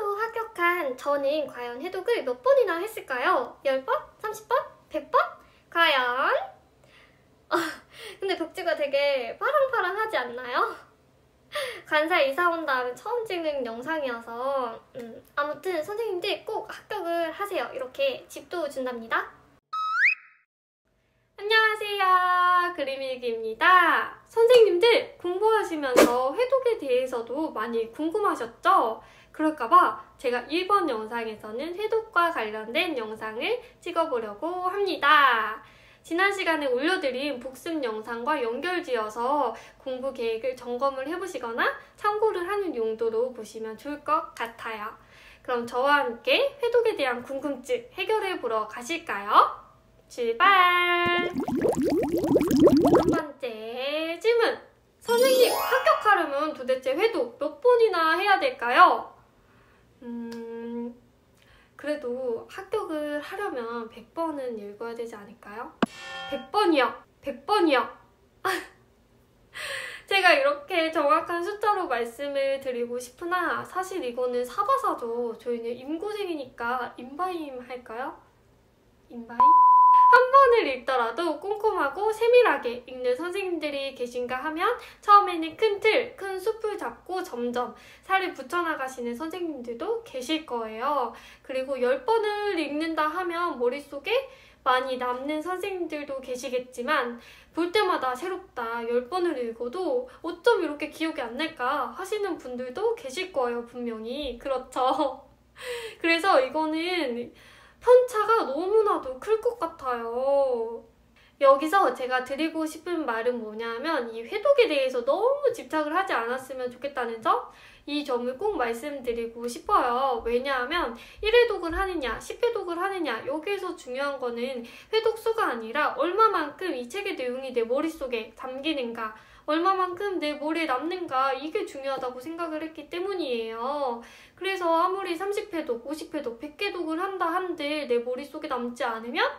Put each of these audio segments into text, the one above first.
1차로 합격한 저는 과연 해독을 몇 번이나 했을까요? 10번? 30번? 100번? 과연? 근데 벽지가 되게 파랑파랑하지 않나요? 간사 이사 온 다음에 처음 찍는 영상이어서 아무튼 선생님들 꼭 합격을 하세요. 이렇게 집도 준답니다. 안녕하세요, 그림일기입니다. 선생님들 공부하시면서 해독에 대해서도 많이 궁금하셨죠? 그럴까봐 제가 이번 영상에서는 해독과 관련된 영상을 찍어보려고 합니다. 지난 시간에 올려드린 복습 영상과 연결지어서 공부 계획을 점검을 해보시거나 참고를 하는 용도로 보시면 좋을 것 같아요. 그럼 저와 함께 해독에 대한 궁금증 해결해보러 가실까요? 출발! 첫 번째 질문! 선생님, 합격하려면 도대체 해독 몇 번이나 해야 될까요? 그래도 합격을 하려면 100번은 읽어야 되지 않을까요? 100번이요! 100번이요! 제가 이렇게 정확한 숫자로 말씀을 드리고 싶으나 사실 이거는 사바사죠. 저희는 임고생이니까 임바임 할까요? 임바임? 한 번을 읽더라도 꼼꼼하고 세밀하게 읽는 선생님들이 계신가 하면 처음에는 큰 틀, 큰 숲을 잡고 점점 살을 붙여나가시는 선생님들도 계실 거예요. 그리고 10번을 읽는다 하면 머릿속에 많이 남는 선생님들도 계시겠지만 볼 때마다 새롭다, 10번을 읽어도 어쩜 이렇게 기억이 안 날까 하시는 분들도 계실 거예요, 분명히. 그렇죠? 그래서 이거는 편차가 너무나도 클 것 같아요. 여기서 제가 드리고 싶은 말은 뭐냐면 이 회독에 대해서 너무 집착을 하지 않았으면 좋겠다는 점? 이 점을 꼭 말씀드리고 싶어요. 왜냐하면 1회독을 하느냐, 10회독을 하느냐 여기에서 중요한 거는 회독수가 아니라 얼마만큼 이 책의 내용이 내 머릿속에 담기는가, 얼마만큼 내 머리에 남는가, 이게 중요하다고 생각을 했기 때문이에요. 그래서 아무리 30회독, 50회독, 100회독을 한다 한들 내 머릿속에 남지 않으면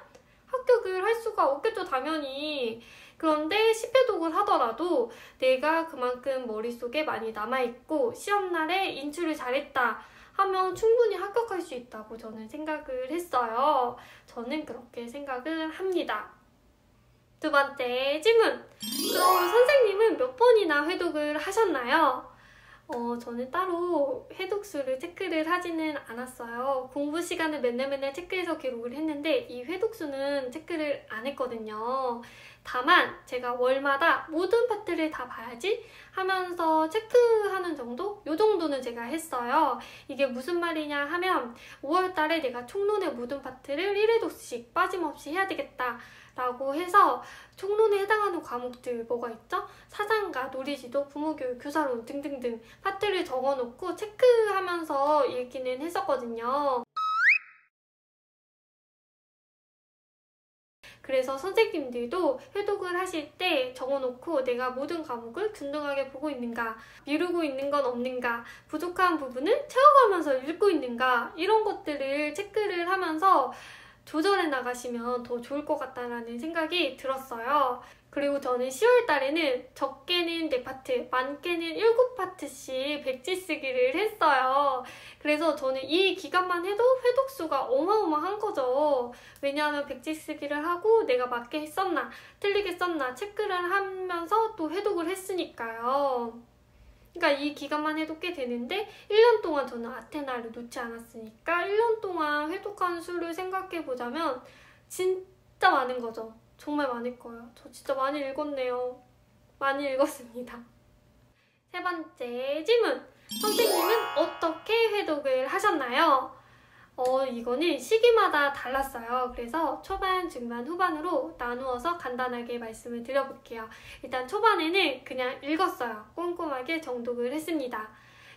합격을 할 수가 없겠죠, 당연히. 그런데 10회독을 하더라도 내가 그만큼 머릿속에 많이 남아있고 시험날에 인출을 잘했다 하면 충분히 합격할 수 있다고 저는 생각을 했어요. 저는 그렇게 생각을 합니다. 두 번째 질문! 그럼 선생님은 몇 번이나 회독을 하셨나요? 저는 따로 회독수를 체크를 하지는 않았어요. 공부 시간을 맨날 체크해서 기록을 했는데 이 회독수는 체크를 안 했거든요. 다만 제가 월마다 모든 파트를 다 봐야지 하면서 체크하는 정도? 요 정도는 제가 했어요. 이게 무슨 말이냐 하면 5월달에 내가 총론의 모든 파트를 1회독씩 빠짐없이 해야 되겠다 라고 해서 총론에 해당하는 과목들 뭐가 있죠? 사상가, 놀이지도, 부모교육, 교사론 등등등 파트를 적어놓고 체크하면서 읽기는 했었거든요. 그래서 선생님들도 회독을 하실 때 적어놓고 내가 모든 과목을 균등하게 보고 있는가, 미루고 있는 건 없는가, 부족한 부분을 채워가면서 읽고 있는가 이런 것들을 체크를 하면서 조절해 나가시면 더 좋을 것 같다는 생각이 들었어요. 그리고 저는 10월 달에는 적게는 4파트, 많게는 7파트씩 백지 쓰기를 했어요. 그래서 저는 이 기간만 해도 회독수가 어마어마한 거죠. 왜냐하면 백지 쓰기를 하고 내가 맞게 했었나, 틀리게 썼나 체크를 하면서 또 회독을 했으니까요. 그러니까 이 기간만 해도 꽤 되는데 1년 동안 저는 아테나를 놓지 않았으니까 1년 동안 회독한 수를 생각해보자면 진짜 많은 거죠. 정말 많을 거예요. 저 진짜 많이 읽었네요. 많이 읽었습니다. 세 번째 질문! 선생님은 어떻게 회독을 하셨나요? 이거는 시기마다 달랐어요. 그래서 초반, 중반, 후반으로 나누어서 간단하게 말씀을 드려볼게요. 일단 초반에는 그냥 읽었어요. 꼼꼼하게 정독을 했습니다.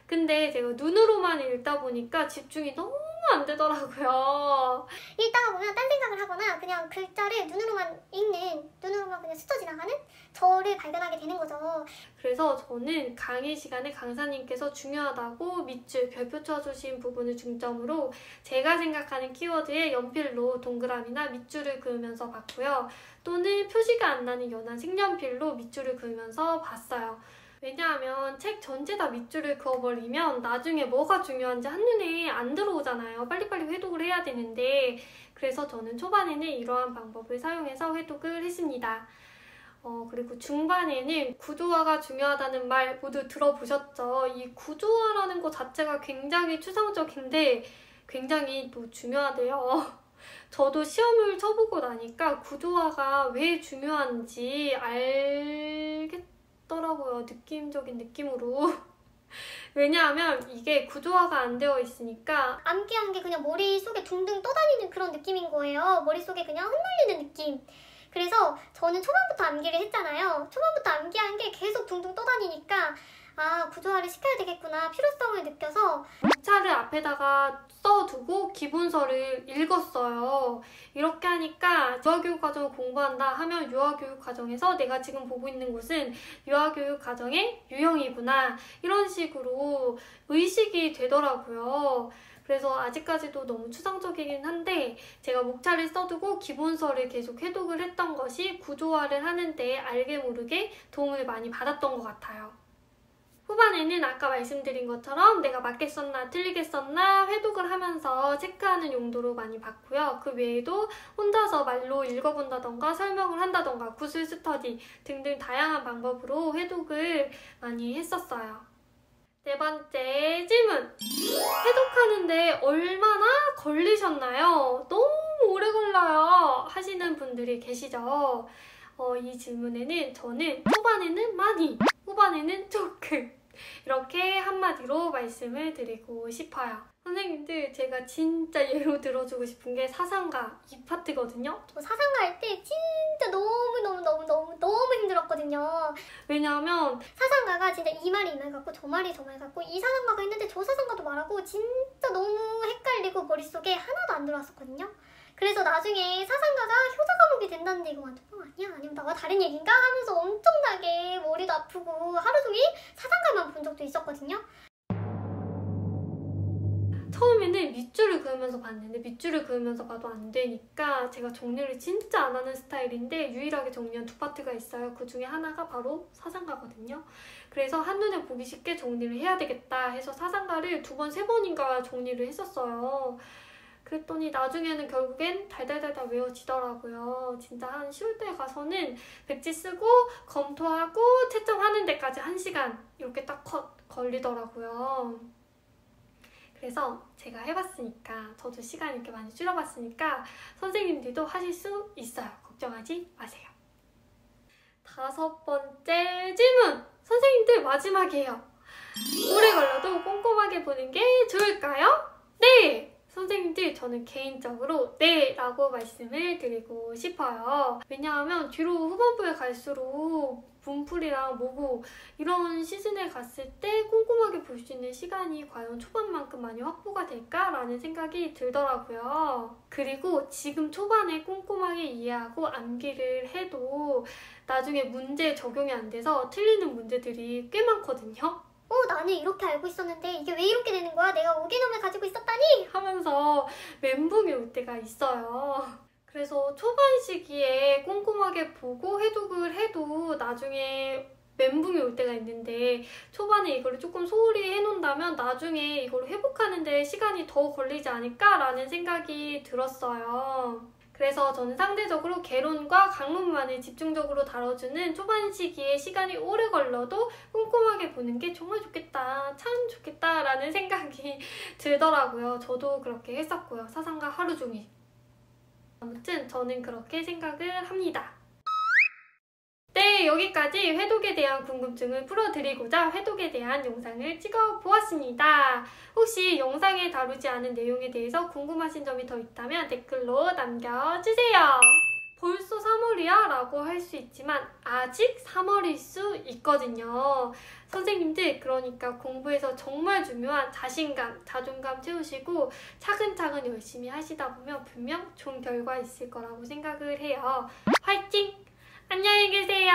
근데 제가 눈으로만 읽다 보니까 집중이 너무 안 되더라고요. 읽다가 보면 딴 생각을 하거나 그냥 글자를 눈으로만 읽는, 눈으로만 그냥 스쳐 지나가는 저를 발견하게 되는 거죠. 그래서 저는 강의 시간에 강사님께서 중요하다고 밑줄, 별표 쳐주신 부분을 중점으로 제가 생각하는 키워드에 연필로 동그라미나 밑줄을 그으면서 봤고요. 또는 표시가 안 나는 연한 색연필로 밑줄을 그으면서 봤어요. 왜냐하면 책 전체 다 밑줄을 그어버리면 나중에 뭐가 중요한지 한눈에 안 들어오잖아요. 빨리빨리 회독을 해야 되는데, 그래서 저는 초반에는 이러한 방법을 사용해서 회독을 했습니다. 그리고 중반에는 구조화가 중요하다는 말 모두 들어보셨죠? 이 구조화라는 것 자체가 굉장히 추상적인데 굉장히 또 중요하대요. 저도 시험을 쳐보고 나니까 구조화가 왜 중요한지 알겠더라고요. 느낌적인 느낌으로. 왜냐하면 이게 구조화가 안 되어 있으니까 암기한 게 그냥 머릿속에 둥둥 떠다니는 그런 느낌인 거예요. 머릿속에 그냥 흩날리는 느낌. 그래서 저는 초반부터 암기를 했잖아요. 초반부터 암기한 게 계속 둥둥 떠다니니까 아, 구조화를 시켜야 되겠구나 필요성을 느껴서 목차를 앞에다가 써두고 기본서를 읽었어요. 이렇게 하니까 유아교육 과정을 공부한다 하면 유아교육 과정에서 내가 지금 보고 있는 곳은 유아교육 과정의 유형이구나, 이런 식으로 의식이 되더라고요. 그래서 아직까지도 너무 추상적이긴 한데 제가 목차를 써두고 기본서를 계속 회독을 했던 것이 구조화를 하는데 알게 모르게 도움을 많이 받았던 것 같아요. 후반에는 아까 말씀드린 것처럼 내가 맞게 썼나 틀리게 썼나 회독을 하면서 체크하는 용도로 많이 봤고요. 그 외에도 혼자서 말로 읽어본다던가 설명을 한다던가 구술 스터디 등등 다양한 방법으로 회독을 많이 했었어요. 네 번째 질문! 회독하는데 얼마나 걸리셨나요? 너무 오래 걸려요 하시는 분들이 계시죠? 이 질문에는 저는 초반에는 많이, 후반에는 조금 이렇게 한마디로 말씀을 드리고 싶어요. 선생님들, 제가 진짜 예로 들어주고 싶은 게 사상가 이 파트거든요. 저 사상가 할 때 진짜 너무 힘들었거든요. 왜냐하면 사상가가 진짜 이 말이 이 말 같고 저 말이 저 말 같고 이 사상가가 있는데 저 사상가도 말하고 진짜 너무 헷갈리고 머릿속에 하나도 안 들어왔었거든요. 그래서 나중에 사상가가 효자 과목이 된다는데 이거 완전 아니야? 아니면 나와 다른 얘기인가? 하면서 엄청나게 머리도 아프고 하루 종일 사상가만 본 적도 있었거든요. 처음에는 밑줄을 그으면서 봤는데 밑줄을 그으면서 봐도 안 되니까 제가 정리를 진짜 안 하는 스타일인데 유일하게 정리한 두 파트가 있어요. 그 중에 하나가 바로 사상가거든요. 그래서 한눈에 보기 쉽게 정리를 해야 되겠다 해서 사상가를 2번, 3번인가 정리를 했었어요. 그랬더니 나중에는 결국엔 달달달달 외워지더라고요. 진짜 한 10월달에 가서는 백지 쓰고 검토하고 채점하는 데까지 1시간 이렇게 딱 걸리더라고요. 그래서 제가 해봤으니까, 저도 시간 이렇게 많이 줄여봤으니까 선생님들도 하실 수 있어요. 걱정하지 마세요. 5번째 질문! 선생님들 마지막이에요. 오래 걸려도 꼼꼼하게 보는 게 좋을까요? 네! 선생님들, 저는 개인적으로 네! 라고 말씀을 드리고 싶어요. 왜냐하면 뒤로 후반부에 갈수록 문풀이랑 모국 이런 시즌에 갔을 때 꼼꼼하게 볼 수 있는 시간이 과연 초반만큼 많이 확보가 될까라는 생각이 들더라고요. 그리고 지금 초반에 꼼꼼하게 이해하고 암기를 해도 나중에 문제 적용이 안 돼서 틀리는 문제들이 꽤 많거든요. 나는 이렇게 알고 있었는데 이게 왜 이렇게 되는 거야? 내가 5개념을 가지고 있었다니? 하면서 멘붕이 올 때가 있어요. 그래서 초반 시기에 꼼꼼하게 보고 해독을 해도 나중에 멘붕이 올 때가 있는데 초반에 이거를 조금 소홀히 해놓는다면 나중에 이걸 회복하는 데 시간이 더 걸리지 않을까라는 생각이 들었어요. 그래서 저는 상대적으로 개론과 강론만을 집중적으로 다뤄주는 초반 시기에 시간이 오래 걸려도 꼼꼼하게 보는 게 정말 좋겠다, 참 좋겠다라는 생각이 들더라고요. 저도 그렇게 했었고요. 사상가 하루 종일. 아무튼 저는 그렇게 생각을 합니다. 네, 여기까지 회독에 대한 궁금증을 풀어드리고자 회독에 대한 영상을 찍어보았습니다. 혹시 영상에 다루지 않은 내용에 대해서 궁금하신 점이 더 있다면 댓글로 남겨주세요. 벌써 3월이야? 라고 할 수 있지만 아직 3월일 수 있거든요. 선생님들, 그러니까 공부에서 정말 중요한 자신감, 자존감 채우시고 차근차근 열심히 하시다 보면 분명 좋은 결과 있을 거라고 생각을 해요. 화이팅! 안녕히 계세요.